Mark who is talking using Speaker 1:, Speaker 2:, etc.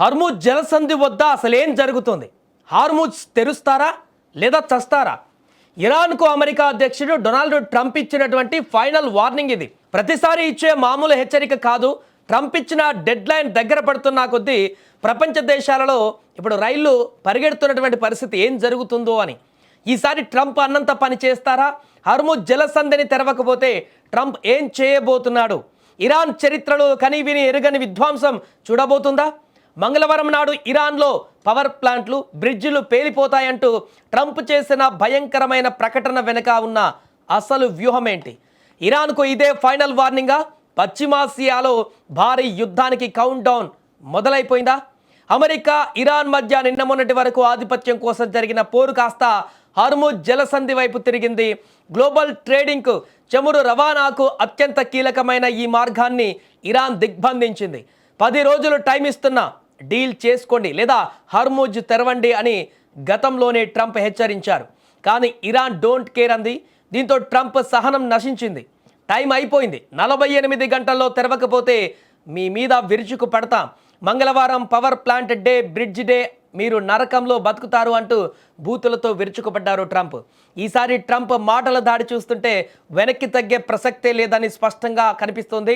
Speaker 1: Hormuz జలసంధి వద్ద అసలేం జరుగుతుంది? హార్ముజ్ తెరుస్తారా లేదా చస్తారా? ఇరాన్కు అమెరికా అధ్యక్షుడు డొనాల్డ్ ట్రంప్ ఇచ్చినటువంటి ఫైనల్ వార్నింగ్ ఇది. ప్రతిసారి ఇచ్చే మామూలు హెచ్చరిక కాదు. ట్రంప్ ఇచ్చిన డెడ్ లైన్ దగ్గర పడుతున్న కొద్దీ ప్రపంచ దేశాలలో ఇప్పుడు రైళ్లు పరిగెడుతున్నటువంటి పరిస్థితి ఏం జరుగుతుందో అని. ఈసారి ట్రంప్ అన్నంత పని చేస్తారా? హర్ముజ్ జలసంధిని తెరవకపోతే ట్రంప్ ఏం చేయబోతున్నాడు? ఇరాన్ చరిత్రలో కనివిని ఎరుగని విధ్వంసం చూడబోతుందా? మంగళవారం నాడు ఇరాన్లో పవర్ ప్లాంట్లు, బ్రిడ్జిలు పేలిపోతాయంటూ ట్రంప్ చేసిన భయంకరమైన ప్రకటన వెనుక ఉన్న అసలు వ్యూహం ఏంటి? ఇరాన్కు ఇదే ఫైనల్ వార్నింగా? పశ్చిమాసియాలో భారీ యుద్ధానికి కౌంట్ డౌన్ మొదలైపోయిందా? అమెరికా ఇరాన్ మధ్య నిన్న మొన్నటి వరకు ఆధిపత్యం కోసం జరిగిన పోరు కాస్త హర్ముజ్ జలసంధి వైపు తిరిగింది. గ్లోబల్ ట్రేడింగ్కు, చమురు రవాణాకు అత్యంత కీలకమైన ఈ మార్గాన్ని ఇరాన్ దిగ్బంధించింది. 10 రోజులు టైం ఇస్తున్నా, డీల్ చేసుకోండి లేదా హర్ముజ్ తెరవండి అని గతంలోనే ట్రంప్ హెచ్చరించారు. కానీ ఇరాన్ డోంట్ కేర్ అంది. దీంతో ట్రంప్ సహనం నశించింది. టైం అయిపోయింది, 48 గంటల్లో తెరవకపోతే మీ మీద విరుచుకు పడతాం, మంగళవారం power plant day, bridge day, మీరు నరకంలో బతుకుతారు అంటూ బూతులతో విరుచుకుపడ్డారు ట్రంప్. ఈసారి ట్రంప్ మాటల దాడి చూస్తుంటే వెనక్కి తగ్గే ప్రసక్తే లేదని స్పష్టంగా కనిపిస్తోంది.